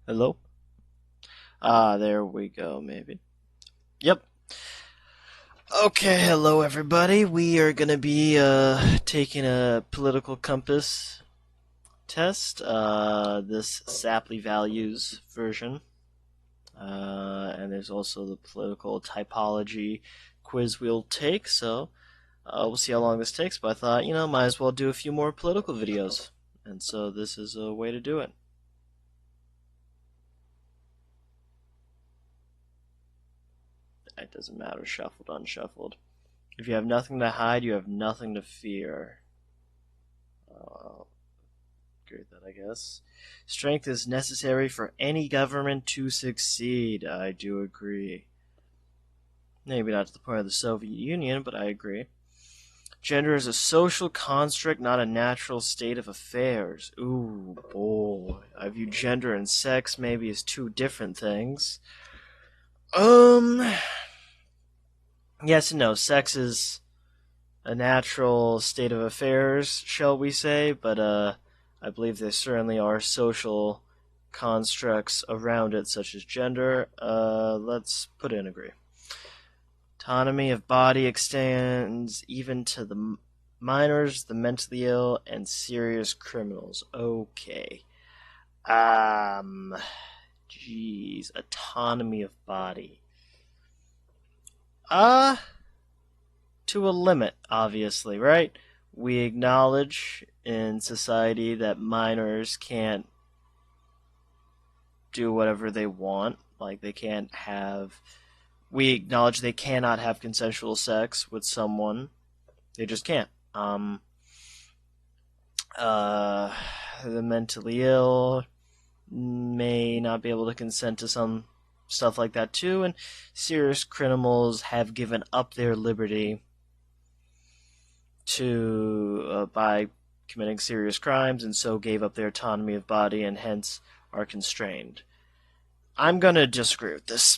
Hello? There we go, maybe. Yep. Okay, hello everybody. We are gonna be taking a political compass test, this Sapley Values version. And there's also the political typology quiz we'll take, so we'll see how long this takes, but I thought, might as well do a few more political videos. And so this is a way to do it. It doesn't matter, shuffled, unshuffled. If you have nothing to hide, you have nothing to fear. I'll agree with that, I guess. Strength is necessary for any government to succeed. I do agree. Maybe not to the point of the Soviet Union, but I agree. Gender is a social construct, not a natural state of affairs. Ooh, boy. I view gender and sex maybe as two different things. Um, yes and no. Sex is a natural state of affairs, shall we say, but I believe there certainly are social constructs around it, such as gender. Let's put in agree. Autonomy of body extends even to the minors, the mentally ill, and serious criminals. Okay. Um, Jeez, autonomy of body. Uh, to a limit, obviously, right? We acknowledge in society that minors can't do whatever they want. Like, they can't have. We acknowledge they cannot have consensual sex with someone. They just can't. Uh, the mentally ill may not be able to consent to some stuff like that too, and serious criminals have given up their liberty to by committing serious crimes, and so gave up their autonomy of body, and hence are constrained. I'm gonna disagree with this.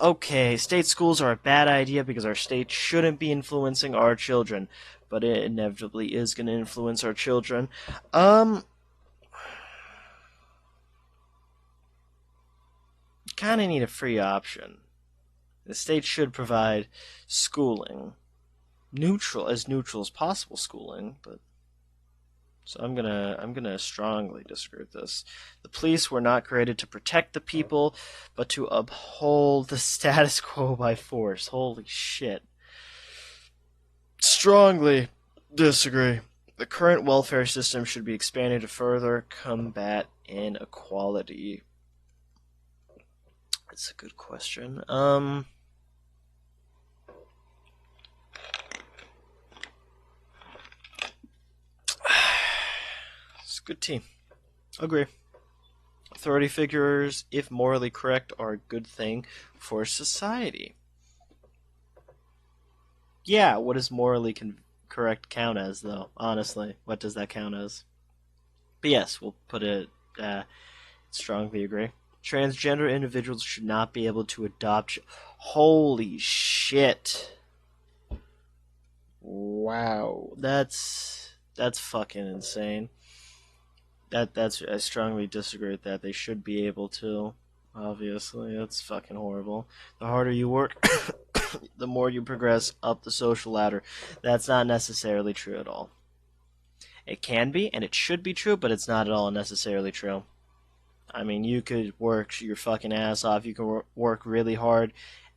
Okay, state schools are a bad idea because our state shouldn't be influencing our children, but it inevitably is going to influence our children. Um, kind of need a free option. The state should provide schooling, neutral as possible schooling, but so I'm gonna strongly disagree with this. The police were not created to protect the people, but to uphold the status quo by force. Holy shit. Strongly disagree. The current welfare system should be expanded to further combat inequality. That's a good question. It's a good team. Agree. Authority figures, if morally correct, are a good thing for society. Yeah, what does morally correct count as, though? Honestly, what does that count as? But yes, we'll put it. Strongly agree. Transgender individuals should not be able to adopt. Holy shit! Wow, that's fucking insane. That's I strongly disagree with that. They should be able to. Obviously, that's fucking horrible. The harder you work, the more you progress up the social ladder. That's not necessarily true at all. It can be, and it should be true, but it's not at all necessarily true. I mean, you could work your fucking ass off. You can work really hard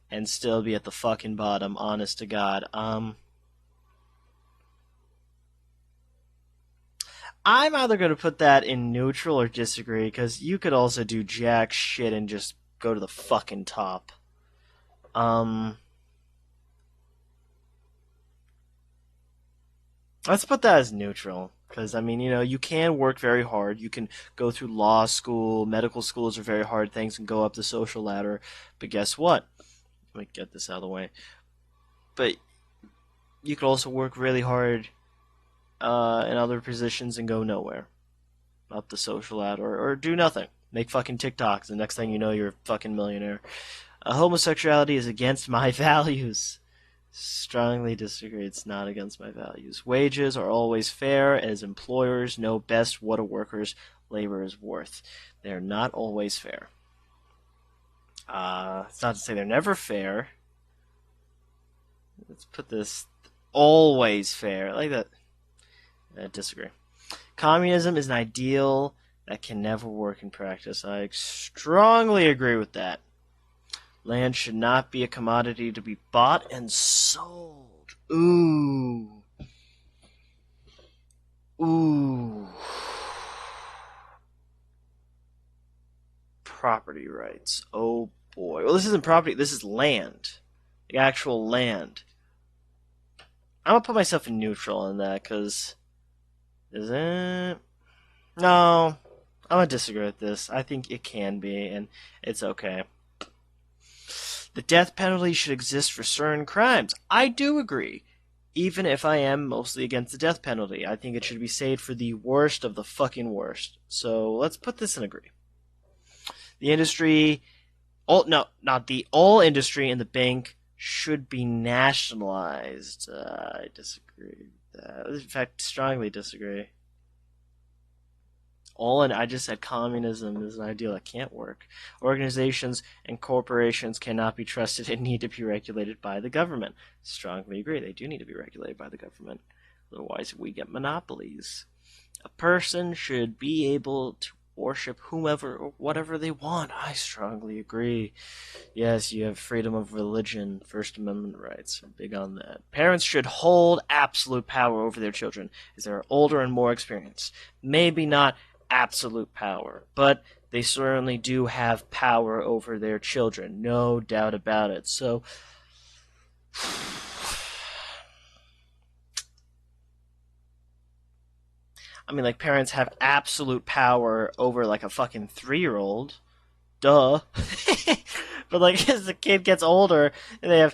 and still be at the fucking bottom. Honest to God. I'm either going to put that in neutral or disagree because you could also do jack shit and just go to the fucking top. Um, let's put that as neutral because I mean, you can work very hard. You can go through law school, medical schools are very hard things, and go up the social ladder. But guess what? Let me get this out of the way. But you could also work really hard in other positions and go nowhere up the social ladder, or do nothing. Make fucking TikToks. The next thing you know, you're a fucking millionaire. Homosexuality is against my values. Strongly disagree. It's not against my values. Wages are always fair, as employers know best what a worker's labor is worth. They're not always fair. It's not to say they're never fair. Let's put this always fair. I like that. I disagree. Communism is an ideal that can never work in practice. I strongly agree with that. Land should not be a commodity to be bought and sold. Ooh. Ooh. Property rights. Oh boy. Well, this isn't property, this is land. The actual land. I'm gonna put myself in neutral on that, because... Is it? No. I'm gonna disagree with this. I think it can be, and it's okay. The death penalty should exist for certain crimes. I do agree. Even if I am mostly against the death penalty, I think it should be saved for the worst of the fucking worst. So let's put this in agree. The industry, not the oil industry in the bank should be nationalized. I disagree with that. In fact, strongly disagree. I just said communism is an ideal that can't work. Organizations and corporations cannot be trusted and need to be regulated by the government. Strongly agree. They do need to be regulated by the government. Otherwise, we get monopolies. A person should be able to worship whomever or whatever they want. I strongly agree. Yes, you have freedom of religion, First Amendment rights. I'm big on that. Parents should hold absolute power over their children as they're older and more experienced. Maybe not absolute power, but they certainly do have power over their children, no doubt about it. So I mean, like, parents have absolute power over like a fucking 3-year-old, duh. But like, as the kid gets older, they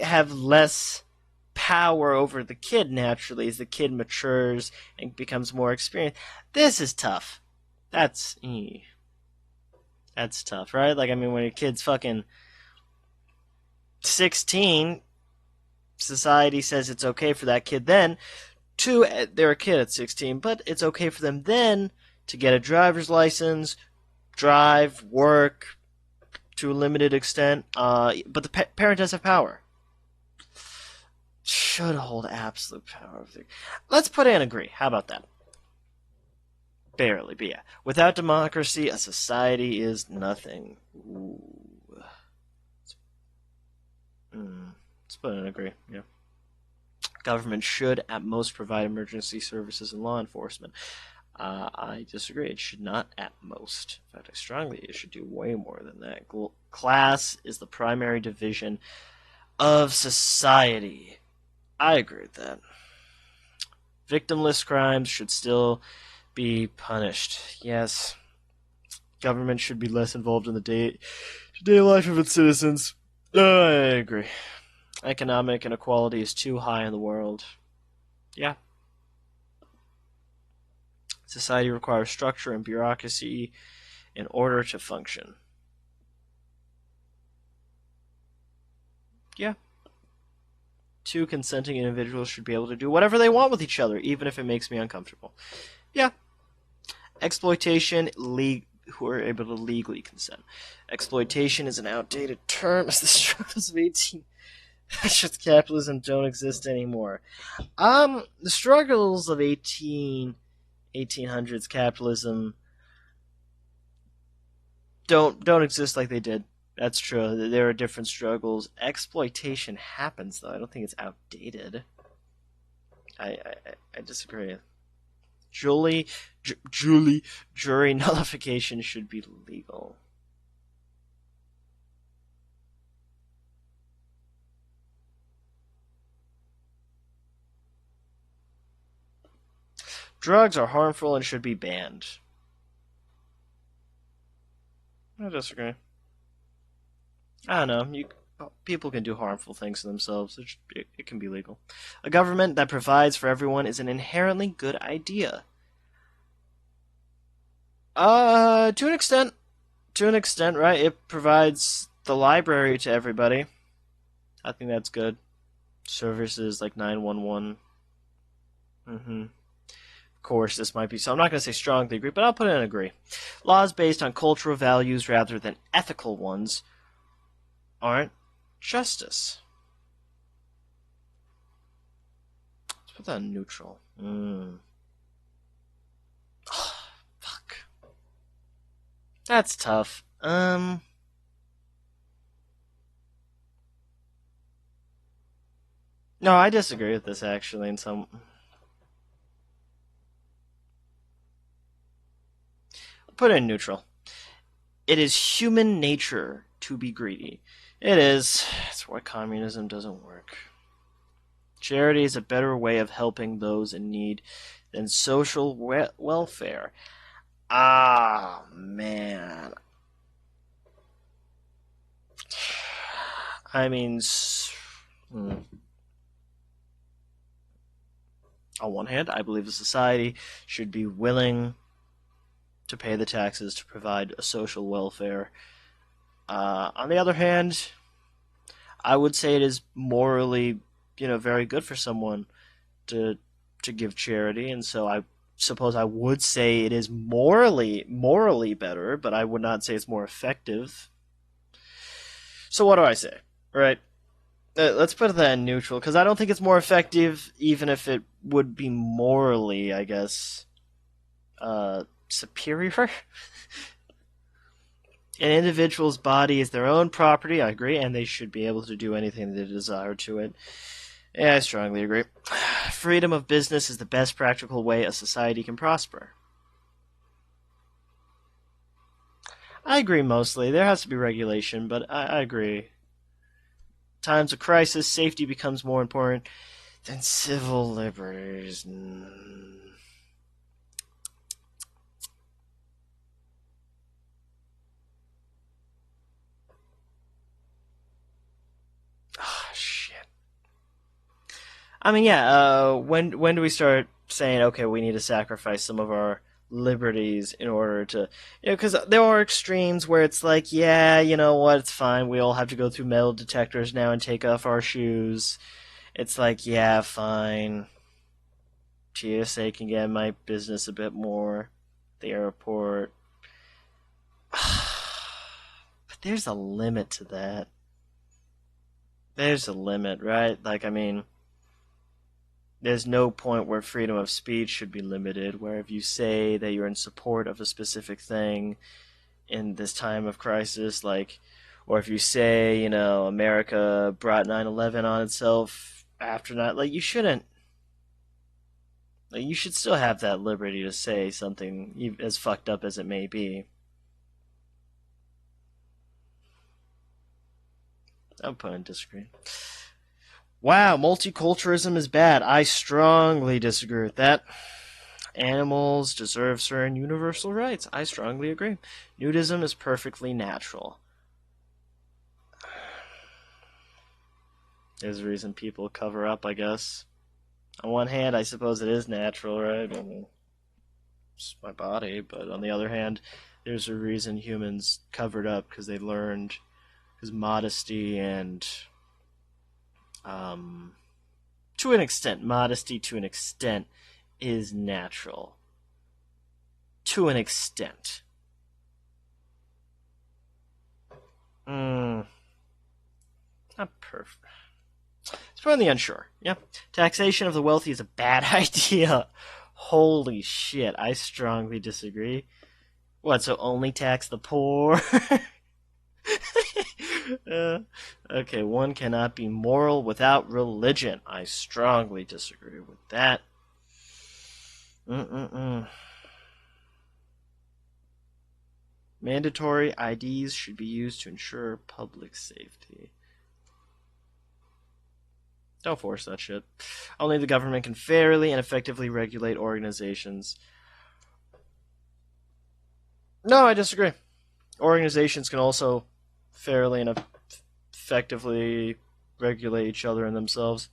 have less power over the kid naturally as the kid matures and becomes more experienced. This is tough. That's tough, right? Like, I mean, when your kid's fucking 16, society says it's okay for that kid then they're a kid at 16, but it's okay for them then to get a driver's license, drive, work to a limited extent, but the parent does have power. Should hold absolute power over their... Let's put in agree. How about that? Barely, but yeah. Without democracy, a society is nothing. Ooh. Let's put in agree, yeah. Government should, at most, provide emergency services and law enforcement. I disagree. It should not at most. In fact, I strongly it should do way more than that. Class is the primary division of society. I agree with that. Victimless crimes should still be punished. Yes. Government should be less involved in the day-to-day life of its citizens. I agree. Economic inequality is too high in the world. Yeah. Society requires structure and bureaucracy in order to function. Yeah. Two consenting individuals should be able to do whatever they want with each other, even if it makes me uncomfortable. Yeah. Exploitation, who are able to legally consent. Exploitation is an outdated term as the struggles of 1800s capitalism don't exist anymore. The struggles of 1800s capitalism don't exist like they did. That's true. There are different struggles. Exploitation happens, though. I don't think it's outdated. I disagree. Jury nullification should be legal. Drugs are harmful and should be banned. I disagree. I don't know. People can do harmful things to themselves. It can be legal. A government that provides for everyone is an inherently good idea. To an extent. To an extent, right? It provides the library to everybody. I think that's good. Services like 911. course, this might be, so I'm not going to say strongly agree, but I'll put in agree. Laws based on cultural values rather than ethical ones aren't justice. Let's put that in neutral. Fuck. That's tough. No, I disagree with this actually in some. I'll put it in neutral. It is human nature to be greedy. It is. It's why communism doesn't work. Charity is a better way of helping those in need than social welfare. Ah, man. I mean, on one hand, I believe a society should be willing to pay the taxes to provide a social welfare. On the other hand, I would say it is morally, very good for someone to give charity, and so I suppose I would say it is morally better, but I would not say it's more effective. So what do I say? Right? Let's put that in neutral because I don't think it's more effective, even if it would be morally, I guess, superior. An individual's body is their own property, I agree, and they should be able to do anything they desire to it. Yeah, I strongly agree. Freedom of business is the best practical way a society can prosper. I agree mostly. There has to be regulation, but I agree. Times of crisis, safety becomes more important than civil liberties. Oh, shit. I mean, yeah. When do we start saying, okay, we need to sacrifice some of our liberties in order to, because there are extremes where it's like, yeah, you know what, it's fine. We all have to go through metal detectors now and take off our shoes. It's like, yeah, fine. TSA can get my business a bit more. The airport. But there's a limit to that. There's a limit, right? Like, I mean, there's no point where freedom of speech should be limited, where if you say that you're in support of a specific thing in this time of crisis, like, or if you say, America brought 9/11 on itself after that, like, you shouldn't. Like, you should still have that liberty to say something as fucked up as it may be. I'm putting disagree. Wow, multiculturalism is bad. I strongly disagree with that. Animals deserve certain universal rights. I strongly agree. Nudism is perfectly natural. There's a reason people cover up, I guess. On one hand, I suppose it is natural, right? I mean, it's my body, but on the other hand, there's a reason humans covered up because they learned, because modesty and, to an extent, is natural. To an extent. Not perfect. It's for the unsure. Yeah. Taxation of the wealthy is a bad idea. Holy shit, I strongly disagree. What, so only tax the poor? Okay, one cannot be moral without religion. I strongly disagree with that. Mandatory IDs should be used to ensure public safety. Don't force that shit. Only the government can fairly and effectively regulate organizations. No, I disagree. Organizations can also fairly and effectively regulate each other and themselves.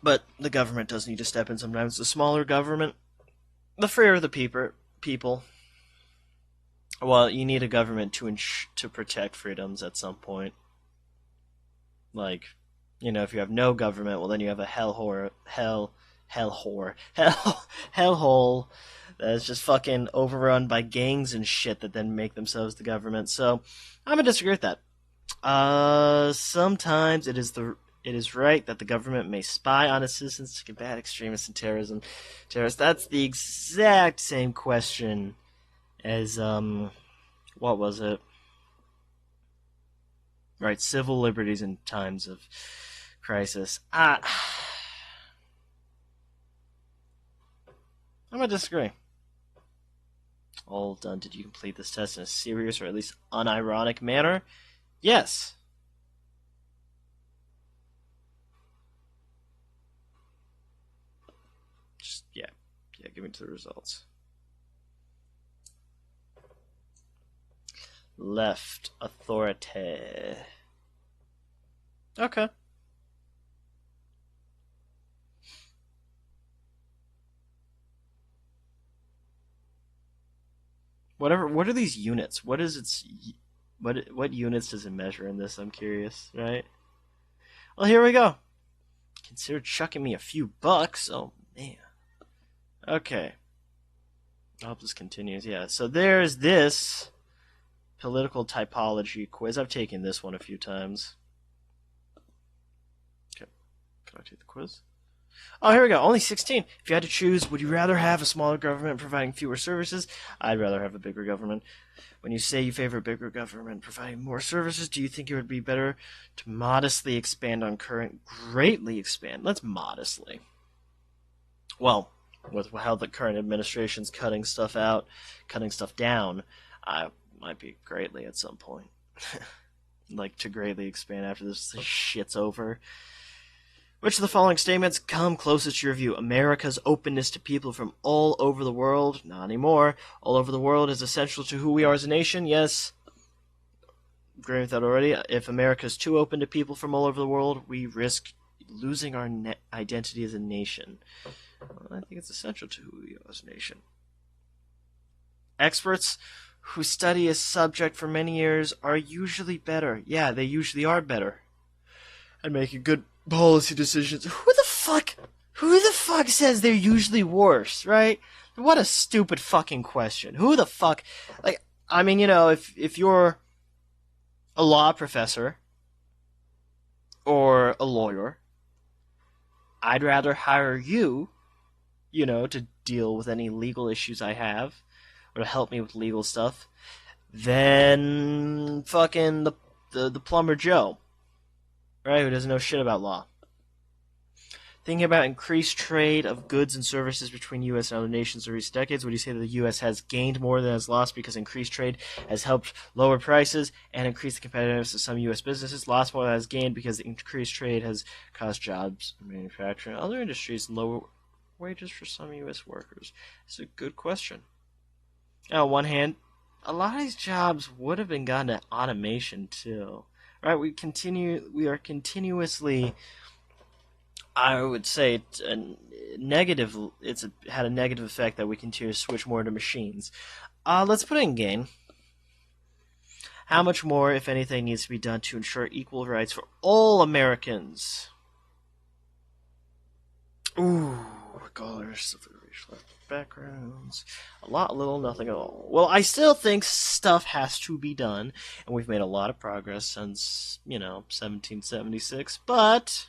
But the government does need to step in sometimes. The smaller government, the freer the people. Well, you need a government to protect freedoms at some point. Like, You know, if you have no government, well, then you have a hellhole that's just fucking overrun by gangs and shit that then make themselves the government. So, I'm gonna disagree with that. Sometimes it is right that the government may spy on its citizens to combat extremists and terrorists. That's the exact same question as what was it? Right, civil liberties in times of crisis. I'm gonna disagree. All done. Did you complete this test in a serious or at least unironic manner? Yes. Just yeah. Give me to the results. Left authority. Okay. Whatever. What are these units? What is its what units does it measure in this? I'm curious. Right. Well, here we go. Consider chucking me a few bucks. Oh man. Okay. I hope this continues. Yeah. So there's this political typology quiz. I've taken this one a few times. Okay. Can I take the quiz? Oh, here we go. Only 16. If you had to choose, would you rather have a smaller government providing fewer services? I'd rather have a bigger government. When you say you favor a bigger government providing more services, do you think it would be better to modestly expand on current, greatly expand? Let's modestly. Well, with how the current administration's cutting stuff out, cutting stuff down, I might be greatly at some point. Like to greatly expand after this shit's over. Which of the following statements come closest to your view? America's openness to people from all over the world? Not anymore. All over the world is essential to who we are as a nation? Yes. Agree with that already. If America is too open to people from all over the world, we risk losing our identity as a nation. Well, I think it's essential to who we are as a nation. Experts who study a subject for many years are usually better. Yeah, they usually are better. And making good policy decisions. Who the fuck says they're usually worse, right? What a stupid fucking question. Who the fuck, like, I mean, you know, if you're a law professor or a lawyer, I'd rather hire you, you know, to deal with any legal issues I have or to help me with legal stuff than fucking the plumber Joe, right, who doesn't know shit about law. Thinking about increased trade of goods and services between U.S. and other nations in recent decades, would you say that the U.S. has gained more than has lost because increased trade has helped lower prices and increase the competitiveness of some U.S. businesses? Lost more than has gained because increased trade has caused jobs in manufacturing and other industries, lower wages for some U.S. workers. It's a good question. Now, on one hand, a lot of these jobs would have been gotten to automation too, right? We are continuously, I would say, it's had a negative effect that we continue to switch more to machines. Let's put in gain. How much more, if anything, needs to be done to ensure equal rights for all Americans? Ooh, regardless of racial backgrounds. A lot, little, nothing at all. Well, I still think stuff has to be done, and we've made a lot of progress since, 1776, but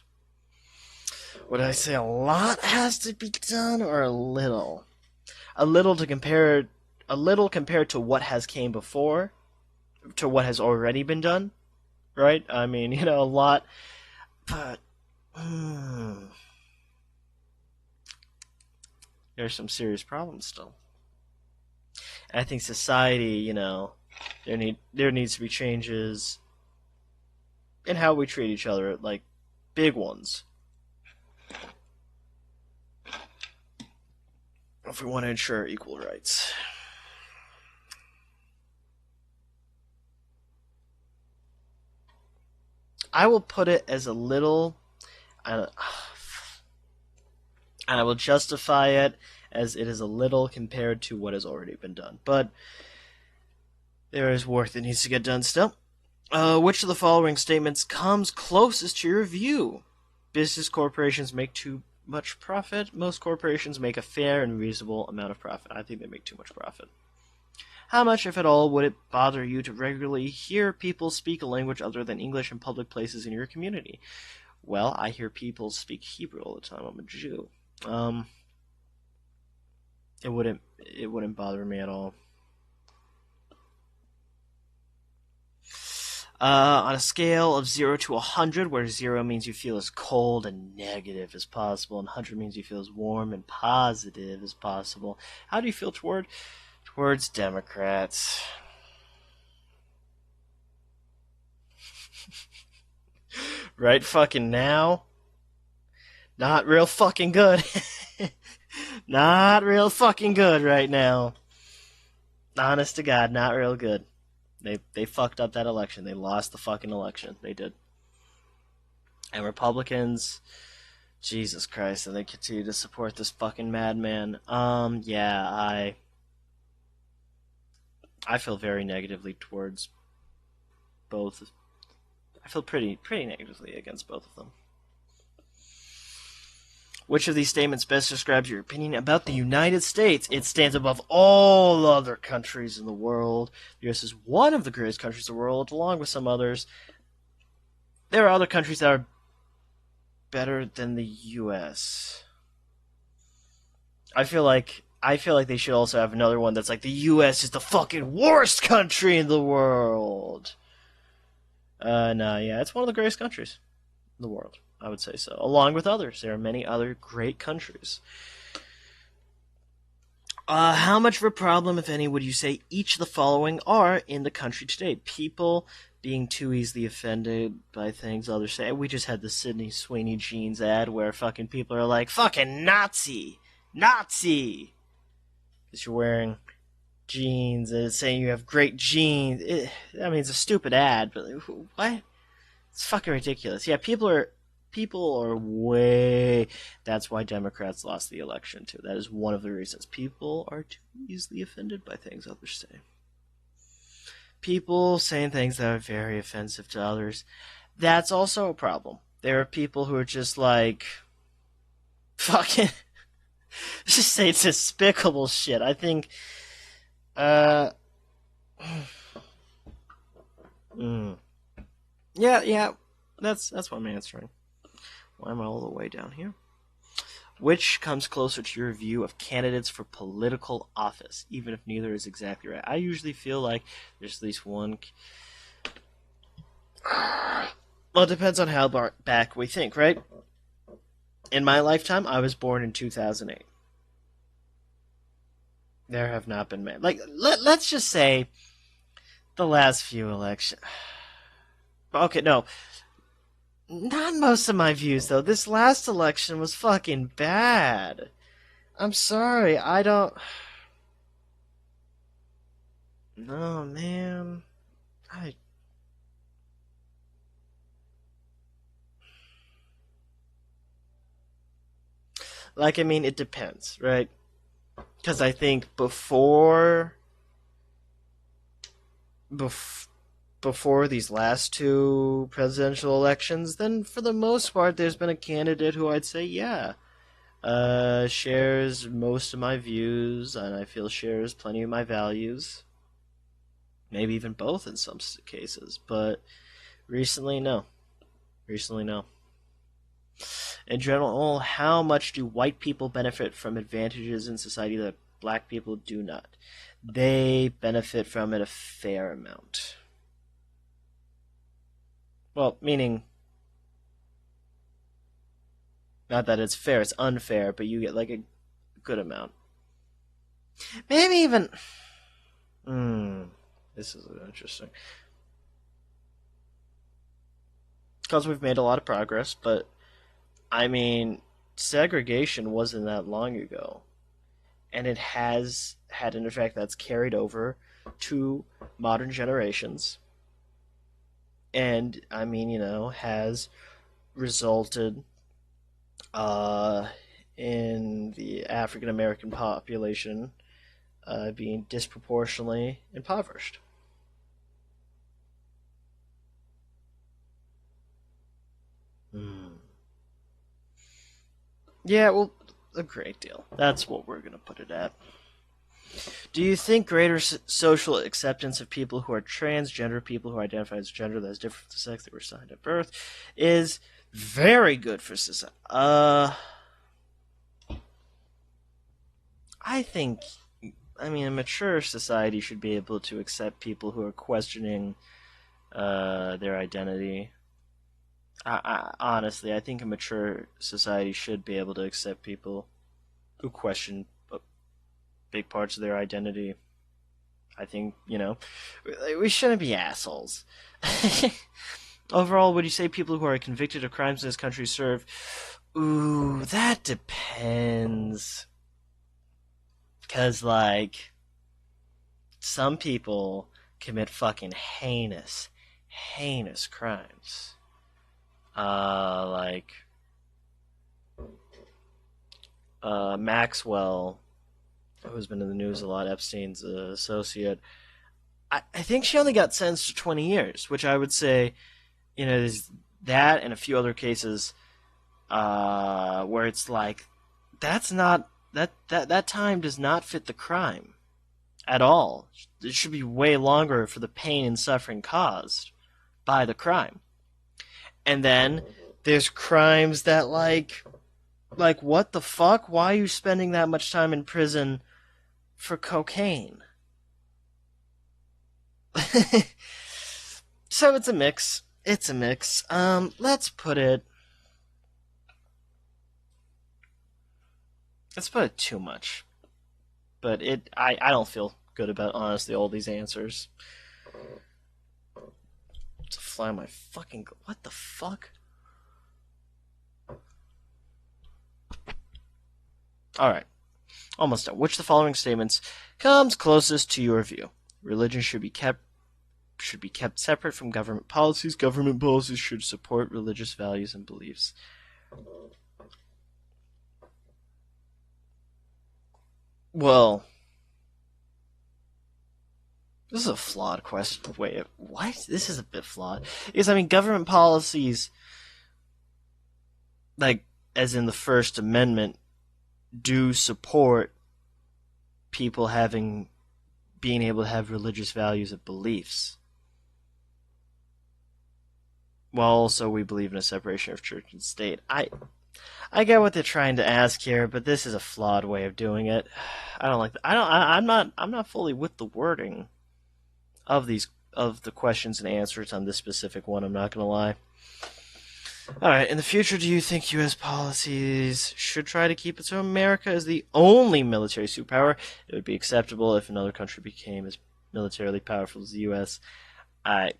would I say a lot has to be done or a little? A little compared to what has came before, to what has already been done, right? I mean, a lot, but there's some serious problems still. And I think society, there needs to be changes in how we treat each other, like big ones. If we want to ensure equal rights. I will put it as a little, and I will justify it as it is a little compared to what has already been done. But there is work that needs to get done still. Which of the following statements comes closest to your view? Business corporations make too much profit. Most corporations make a fair and reasonable amount of profit. I think they make too much profit. How much, if at all, would it bother you to regularly hear people speak a language other than English in public places in your community? Well, I hear people speak Hebrew all the time. I'm a Jew. It wouldn't bother me at all. On a scale of 0 to 100, where 0 means you feel as cold and negative as possible, and 100 means you feel as warm and positive as possible, how do you feel towards Democrats? Right fucking now? Not real fucking good. Not real fucking good right now. Honest to God, not real good. They fucked up that election. They lost the fucking election. They did. And Republicans, Jesus Christ, and they continue to support this fucking madman. Yeah, I feel very negatively towards both. I feel pretty negatively against both of them. Which of these statements best describes your opinion about the United States? It stands above all other countries in the world. The U.S. is one of the greatest countries in the world, along with some others. There are other countries that are better than the U.S. I feel like they should also have another one that's like the U.S. is the fucking worst country in the world. No, yeah, it's one of the greatest countries in the world. I would say so. Along with others. There are many other great countries. How much of a problem, if any, would you say each of the following are in the country today? People being too easily offended by things others say. We just had the Sydney Sweeney jeans ad where fucking people are like, fucking Nazi! Nazi! Because you're wearing jeans and it's saying you have great jeans. It's a stupid ad, but what? It's fucking ridiculous. Yeah, people are way. That's why Democrats lost the election too. That is one of the reasons. People are too easily offended by things others say. People saying things that are very offensive to others. That's also a problem. There are people who are just like fucking just say despicable shit. I think yeah, that's what I'm answering. Why am I all the way down here? Which comes closer to your view of candidates for political office, even if neither is exactly right? I usually feel like there's at least one. Well, it depends on how back we think, right? In my lifetime, I was born in 2008. There have not been many. Like, let's just say the last few elections. Okay, no. Not most of my views, though. This last election was fucking bad. I'm sorry, I don't. No, man. I. It depends, right? Because I think bef- before these last two presidential elections, then for the most part, there's been a candidate who I'd say, yeah, shares most of my views, and I feel shares plenty of my values. Maybe even both in some cases, but recently, no. Recently, no. In general, how much do white people benefit from advantages in society that black people do not? They benefit from it a fair amount. Well, meaning, not that it's fair, it's unfair, but you get like a good amount. Maybe even. This is interesting. Because we've made a lot of progress, but segregation wasn't that long ago. And it has had an effect that's carried over to modern generations. And, has resulted in the African American population being disproportionately impoverished. Hmm. Yeah, well, a great deal. That's what we're going to put it at. Do you think greater social acceptance of people who are transgender, people who identify as gender that is different from the sex they were assigned at birth, is very good for society? I think, I mean, a mature society should be able to accept people who are questioning their identity. Honestly, I think a mature society should be able to accept people who question big parts of their identity. I think, we shouldn't be assholes. Overall, would you say people who are convicted of crimes in this country serve? Ooh, that depends. Because, like, some people commit fucking heinous crimes. Like, Maxwell, who's been in the news a lot, Epstein's associate. I think she only got sentenced to 20 years, which I would say, there's that and a few other cases where it's like, that's not, that time does not fit the crime at all. It should be way longer for the pain and suffering caused by the crime. And then there's crimes that what the fuck? Why are you spending that much time in prison for cocaine? So it's a mix. It's a mix. Let's put it. Let's put it too much. But I don't feel good about honestly all these answers. It's a fly on my fucking. What the fuck? Alright. Almost done. Which of the following statements comes closest to your view? Religion should be kept separate from government policies. Government policies should support religious values and beliefs. Well, this is a flawed question. Wait, what? This is a bit flawed. Because, I mean, government policies, like, as in the First Amendment, do support people being able to have religious values and beliefs. While also we believe in a separation of church and state. I get what they're trying to ask here, but this is a flawed way of doing it. I don't like. I'm not fully with the wording of the questions and answers on this specific one. I'm not gonna lie. All right. In the future, do you think U.S. policies should try to keep it so America is the only military superpower? It would be acceptable if another country became as militarily powerful as the U.S. I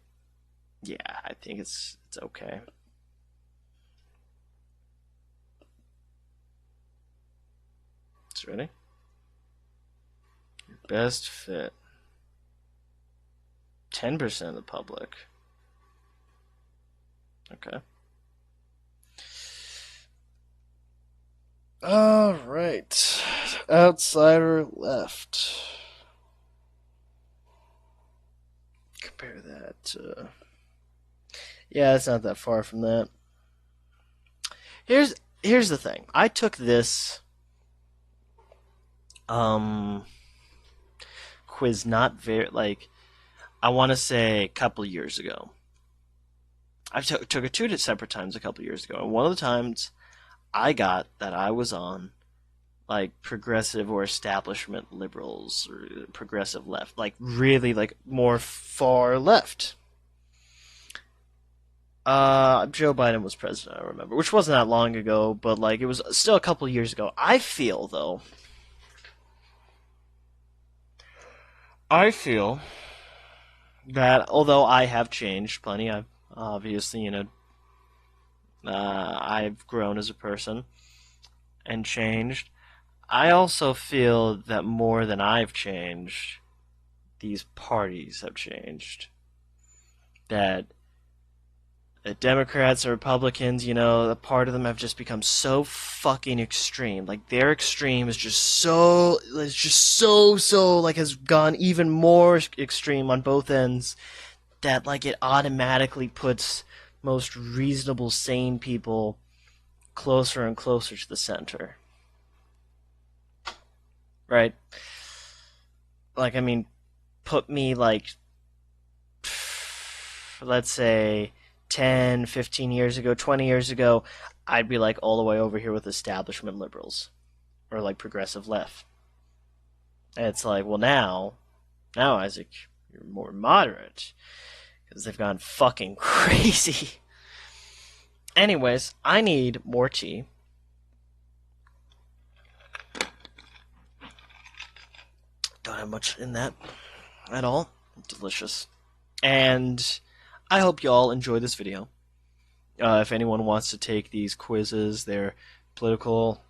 Yeah, I think it's okay. It's ready. Best fit. 10% of the public. Okay. All right. Outsider left. Compare that to. Yeah, it's not that far from that. Here's here's the thing. I took this um quiz not very I want to say a couple years ago. I took it two separate times a couple years ago, and one of the times I got that I was on progressive or establishment liberals or progressive left, like really more far left. Joe Biden was president, I remember, which wasn't that long ago, but it was still a couple years ago. I feel that although I have changed plenty, I've obviously, I've grown as a person and changed. I also feel that more than I've changed, these parties have changed. That the Democrats and Republicans, a part of them have just become so fucking extreme. Like their extreme is just so has gone even more extreme on both ends that it automatically puts most reasonable, sane people closer and closer to the center. Right? Like, I mean, put me like, let's say 10, 15 years ago, 20 years ago, I'd be like all the way over here with establishment liberals or like progressive left. And it's like, well, now, Isaac, you're more moderate because they've gone fucking crazy. Anyways, I need more tea. Don't have much in that at all. Delicious. And I hope you all enjoy this video. If anyone wants to take these quizzes, they're political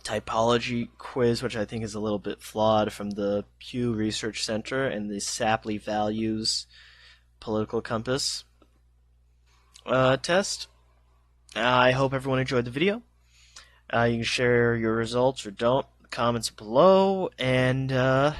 typology quiz, which I think is a little bit flawed, from the Pew Research Center and the Sapley Values Political Compass test. I hope everyone enjoyed the video. You can share your results or don't. Comments below, and yeah.